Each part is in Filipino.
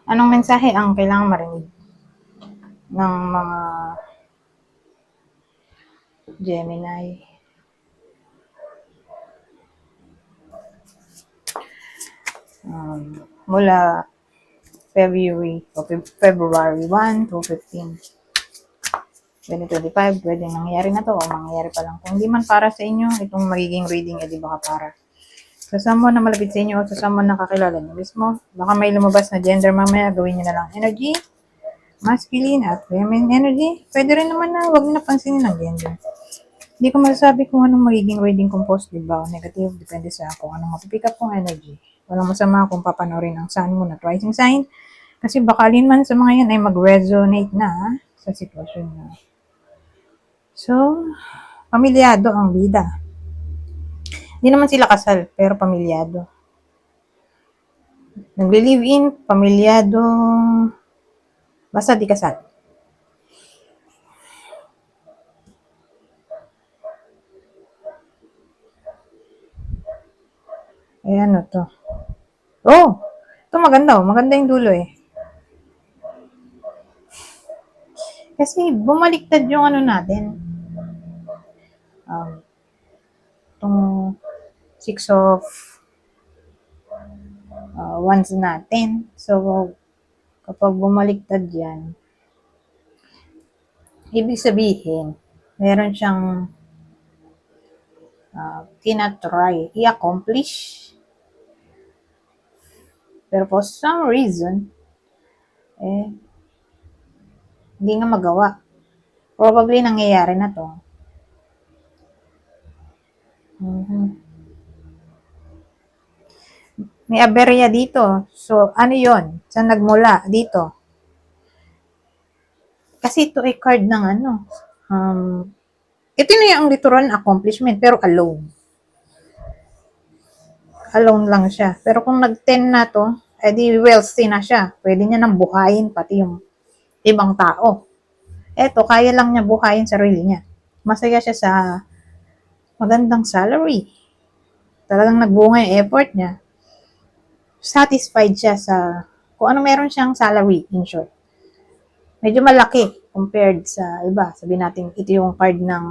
Anong mensahe ang kailangang marinig ng mga Gemini? Mula February 1 to 15, 2025, pwedeng nangyari na to o mangyayari pa lang. Kung di man para sa inyo, itong magiging reading, di baka para sa someone na malapit sa inyo o sa someone na kakilala nyo mismo. Baka may lumabas na gender mamaya, gawin nyo na lang energy, masculine at feminine energy. Pwede rin naman na wag na pansinin ng gender. Hindi ko masasabi kung anong magiging reading kung positive ba o negative. Depende sa kung anong mapipick up kong energy. Walang masama kung papanorin ang sun, moon at rising sign. Kasi baka alin man sa mga yan ay mag-resonate na sa sitwasyon nyo. So, pamilyado ang bida. Hindi naman sila kasal, pero pamilyado. Nagli-live-in, pamilyado, basta di kasal. Ayan o to. Oh! Ito maganda oh. Maganda yung dulo eh. Kasi bumaliktad yung ano natin. Itong 6 of wands natin. So, kapag bumaliktad yan, ibig sabihin, meron siyang tinatry, i-accomplish. Pero for some reason, hindi nga magawa. Probably nangyayari na to. May aberya dito. So, ano yon? Saan nagmula? Dito. Kasi ito ay card ng ano. Ito na yung literal na accomplishment, pero alone. Alone lang siya. Pero kung nag-10 na to, edi wealthy na siya. Pwede niya nang buhayin pati yung ibang tao. Eto, kaya lang niya buhayin sarili niya. Masaya siya sa magandang salary. Talagang nagbunga yung effort niya. Satisfied siya sa kung ano meron siyang salary, in short. Medyo malaki compared sa iba. Sabihin natin, ito yung card ng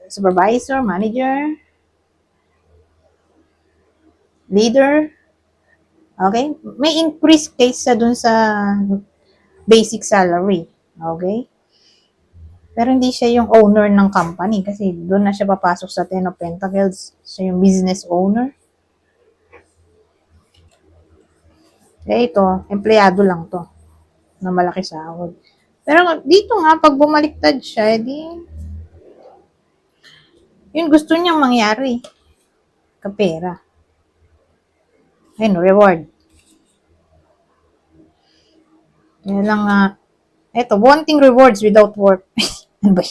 supervisor, manager, leader. Okay? May increase kaysa dun sa basic salary. Okay? Pero hindi siya yung owner ng company kasi doon na siya papasok sa Ten of Pentacles. Siya yung business owner. Eh ito, empleyado lang to na malaki sahod. Pero dito nga, pag bumaliktad siya, di yun gusto niyang mangyari. Kapera. Ayun, reward. Yan lang nga. Eto, wanting rewards without work. Ano ba?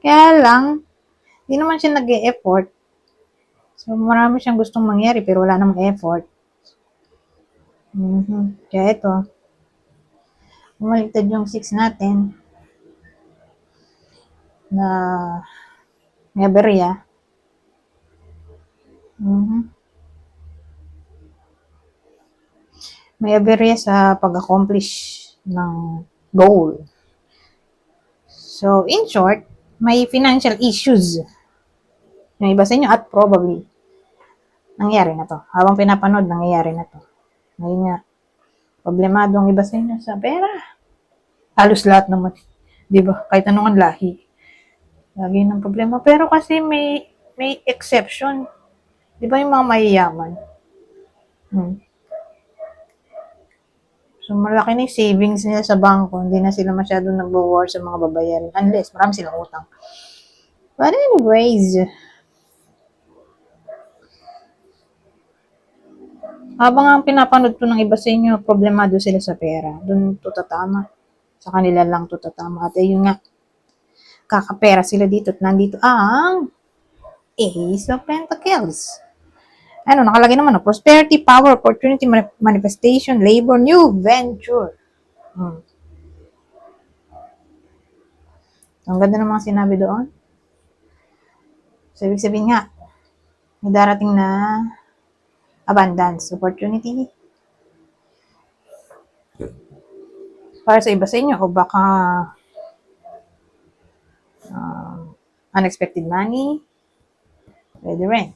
Kaya lang, hindi naman siya nag-e-effort. So, marami siyang gustong mangyari pero wala namang effort. Kaya ito, bumaliktad yung 6 natin na may aberya. May aberya sa pag-accomplish ng goal. So, in short, may financial issues. Yung iba sa inyo at probably nangyari na to. Habang pinapanood, nangyayari na to. Ngayon nga, problemado ang iba sa inyo sa pera. Halos lahat naman. Di ba? Kahit anong lahi. Lagi ng problema. Pero kasi may exception. Di ba yung mga mayayaman? So, malaki na yung savings nila sa bangko. Hindi na sila masyadong nagbo-war sa mga babayarin. Unless, marami silang utang. But anyways, habang ang pinapanood ko ng iba sa inyo, problemado sila sa pera. Doon to tatama. Sa kanila lang to tatama. At ayun nga, kakapera sila dito at nandito ang Ace of Pentacles. Ano, nakalagay naman, no? Prosperity, power, opportunity, manifestation, labor, new venture. Ang ganda ng mga sinabi doon. So, ibig sabihin nga, may darating na abundance, opportunity. Para sa iba sa inyo, o baka unexpected money, pwede rin.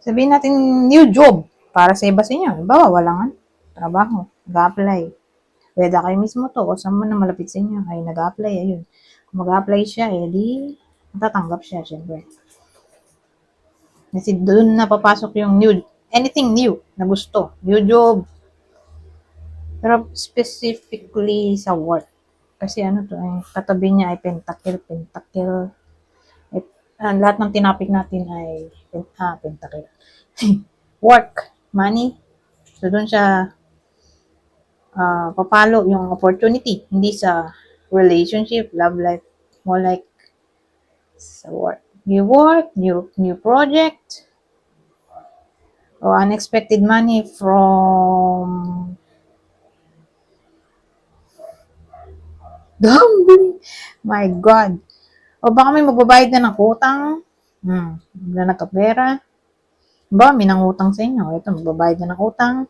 Sabihin natin new job para sa iba sa inyo. Halimbawa, walang trabaho, nag-apply. Pwede kayo mismo to o saan na malapit sa inyo ay nag-apply, ayun. Kung mag-apply siya, di matatanggap siya, syempre. Kasi doon na papasok yung new, anything new na gusto, new job. Pero specifically sa work. Kasi katabi niya ay pentacle. Lahat ng tinapik natin ay pentacle. Work, money. So doon siya papalo yung opportunity, hindi sa relationship, love life, more like sa work. New project, or unexpected money from gambling. My God. O baka may magbabayad na ng utang. Na nagkapera. Ba, may nangutang sa inyo. Ito, magbabayad na ng utang.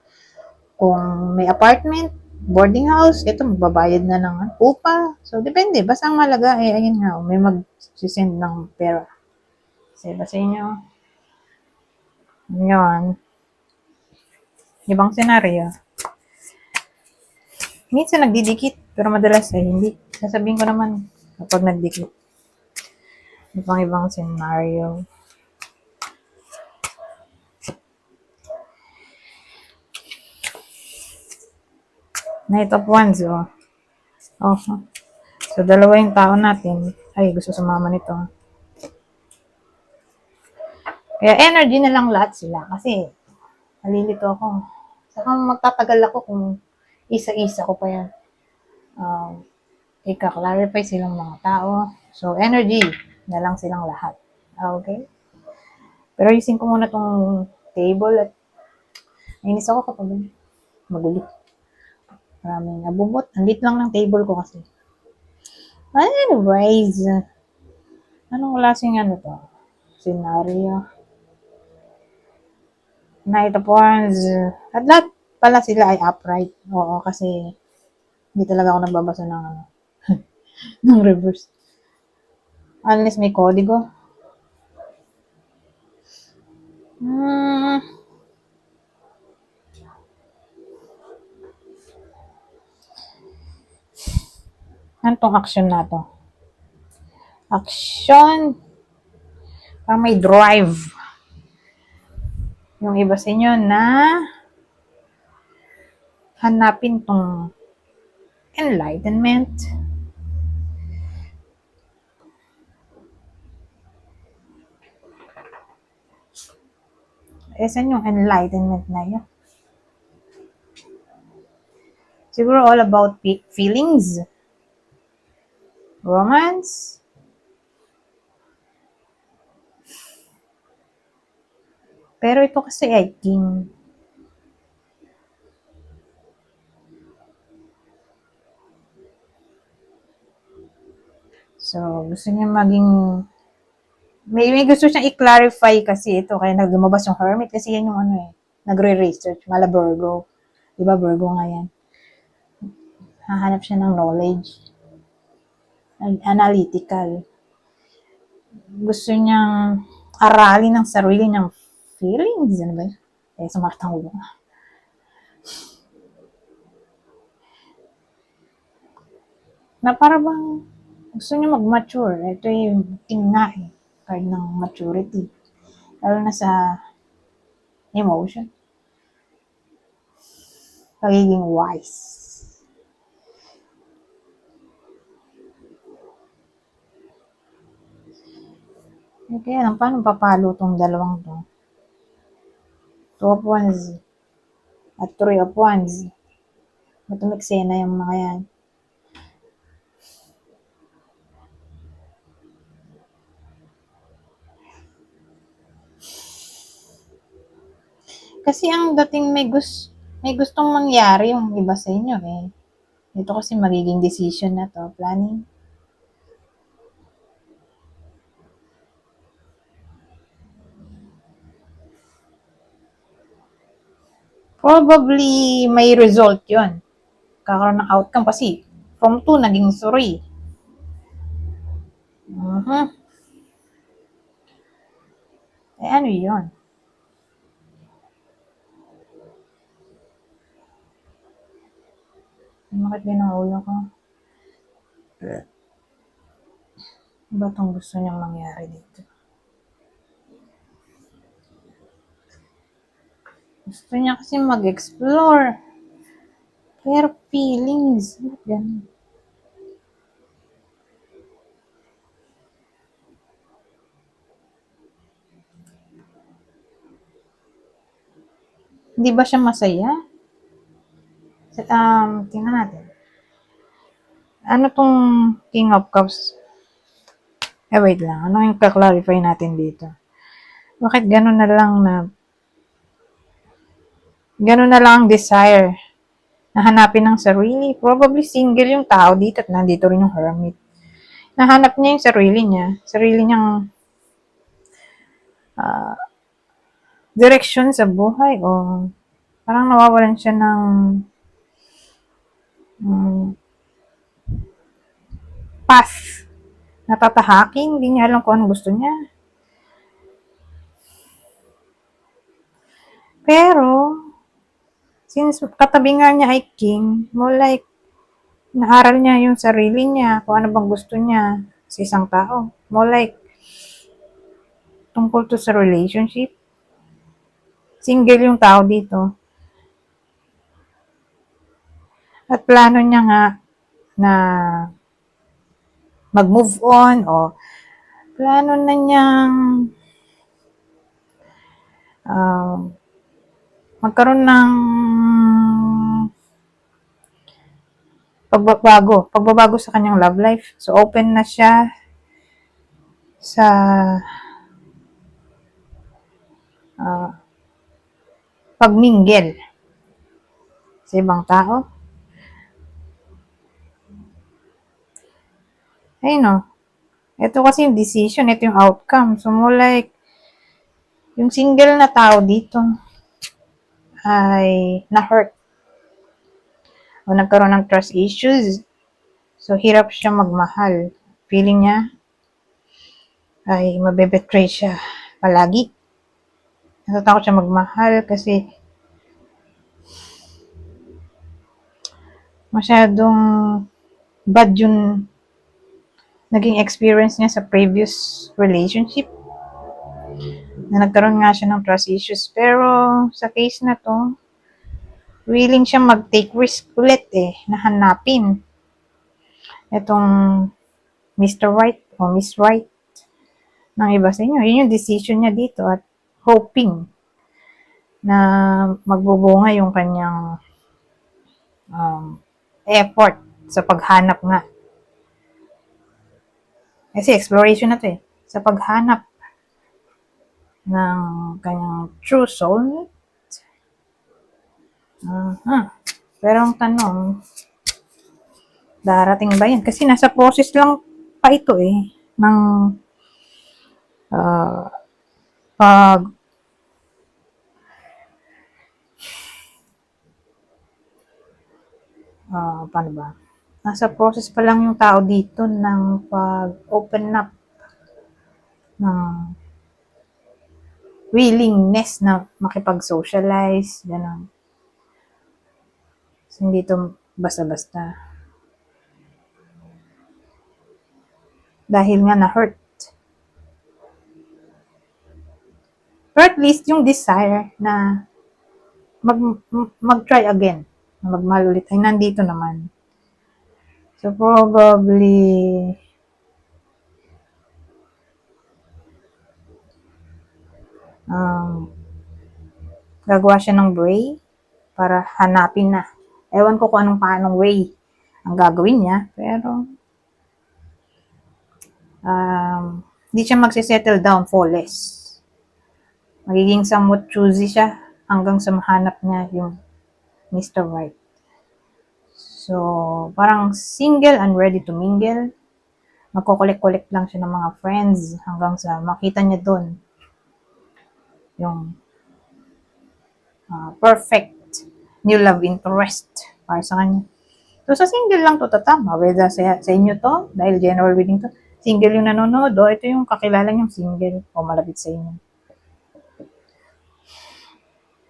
Kung may apartment, boarding house, ito, magbabayad na ng upa. So, depende. Basta ang malaga, ayun nga, may mag-send ng pera. Sa inyo. Yun. Ibang senaryo. Minsan nagdidikit, pero madalas ay hindi. Sasabihin ko naman kapag nagdikit. Ibang senaryo. Knight of Wands, oh. So, dalawa yung tao natin. Ay, gusto sumama nito. Kaya energy na lang lahat sila. Kasi, nalilito ako. Saka magtatagal ako kung isa-isa ko pa yan. Ika-clarify silang mga tao. So, energy na lang silang lahat. Okay? Pero ayusin ko muna tong table at nainis ako kapag magulit. Maraming nabubot. Andit lang ng table ko kasi. Anyways, anong klaseng to? Scenario. Knight of Wands. At lahat pala sila ay upright. Oo, kasi hindi talaga ako nagbabasa ng ng reverse. Unless may kodigo. Ano tong action na to? Action. Parang may drive. Yung iba sa inyo na hanapin tong enlightenment. Saan yung enlightenment na yun? Siguro all about feelings. Romance. Pero ito kasi ay king. So, gusto niya maging may gusto siyang i-clarify kasi ito. Kaya lumabas yung hermit kasi yan yung nagre-research. Mala Virgo. Diba Virgo nga yan? Hahanap siya ng knowledge. Analytical. Gusto niyang aralin ng sarili niyang feelings. Ano ba yun? Sumartang ulo nga. Na para bang gusto niya mag-mature. Ito yung tingna card ng maturity. Lalo na sa emotion. Pagiging wise. Kaya lang, paano papalo tong dalawang to? Two of Wands at Three of Wands. Matumiksena yung mga yan. Kasi ang dating may gustong mangyari yung iba sa inyo eh. Ito kasi magiging decision na to, planning. Probably may result yon. Kakaroon ng outcome kasi from 2 naging 3. Eh ano yun? Bakit din ang ulo ko? Ano ba itong gusto niyang mangyari dito? Gusto niya kasi mag-explore. Pero feelings. Bakit ganun? Hindi ba siya masaya? Tingnan natin. Ano tong King of Cups? Wait lang. Ano yung ka-clarify natin dito? Bakit ganun na lang ang desire na hanapin ng sarili? Probably single yung tao dito at nandito rin yung hermit. Nahanap niya yung sarili niyang direksyon sa buhay o parang nawawalan siya ng path. Natatahaking, hindi niya alam kung ano gusto niya. Pero, since katabi nga niya ay king, more like, naaral niya yung sarili niya, kung ano bang gusto niya sa isang tao. More like, tungkol to sa relationship. Single yung tao dito. At plano niya nga na mag-move on o plano na niyang magkaroon ng pagbabago sa kanyang love life. So, open na siya sa pagminggel sa ibang tao. Ayun no. Ito kasi yung decision, ito yung outcome. So, more like, yung single na tao dito ay na-hurt o nagkaroon ng trust issues. So, hirap siya magmahal. Feeling niya ay mabebetray siya palagi. Natatakot siya magmahal kasi masyadong bad yung naging experience niya sa previous relationship na nagkaroon nga siya ng trust issues. Pero sa case na to, willing siya mag-take risk ulit na hanapin itong Mr. Right o Miss Right ng iba sa inyo. Yun yung decision niya dito at hoping na magbubunga yung kanyang effort sa paghanap nga. Kasi exploration na to sa paghanap ng kanyang true soulmate. Pero ang tanong, darating ba yan? Kasi nasa process lang pa ito ng paano ba? Nasa process pa lang yung tao dito ng pag-open up ng willingness na makipag-socialize, gano'n. So, hindi ito basta-basta. Dahil nga na-hurt. Or at least yung desire na mag-try again, na magmahal ulit, ay nandito naman. So, probably, gagawa siya ng way para hanapin na. Ewan ko kung paanong way ang gagawin niya, pero hindi siya magsisettle down flawless. Magiging somewhat choosy siya hanggang sa mahanap niya yung Mr. Right. So, parang single and ready to mingle. Magkukulik-kulik lang siya ng mga friends hanggang sa makita niya doon yung perfect new love interest para sa kanya. So, sa single lang to tatama. Whether sa inyo to, dahil general reading to, single yung nanonood, o ito yung kakilala niyong single o malapit sa inyo.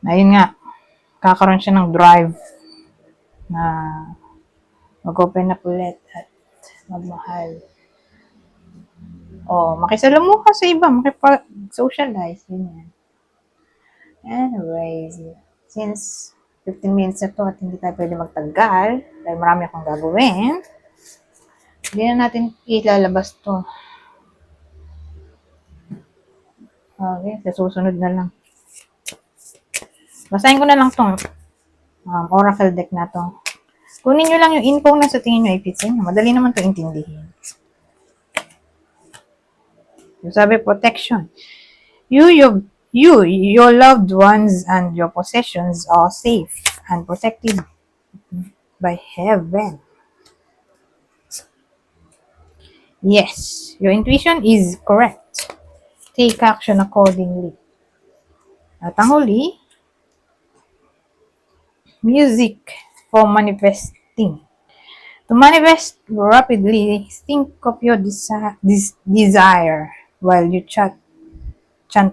Ayun nga, kakaroon siya ng drive na mag-open up ulit at magmahal. O, makisalamuha sa iba, makipag-socialize, ganyan. Anyways, since 15 minutes na to at hindi tayo pwede magtagal, dahil marami akong gagawin, hindi na natin ilalabas to. Okay, sa susunod na lang. Basahin ko na lang tong oracle deck na to. Kunin nyo lang yung info na sa tingin nyo ipit sa inyo. Madali naman to intindihin. Yung sabi, protection. Your loved ones, and your possessions are safe and protected by heaven. Yes, your intuition is correct. Take action accordingly. At ang huli, music for manifesting. To manifest rapidly, think of your desire while you chant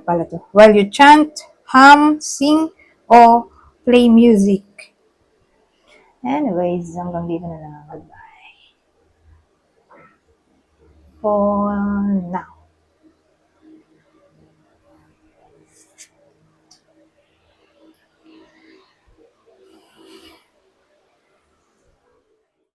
pala to. While you chant, hum, sing, or play music. Anyways, hanggang dito na lang. Goodbye. For now.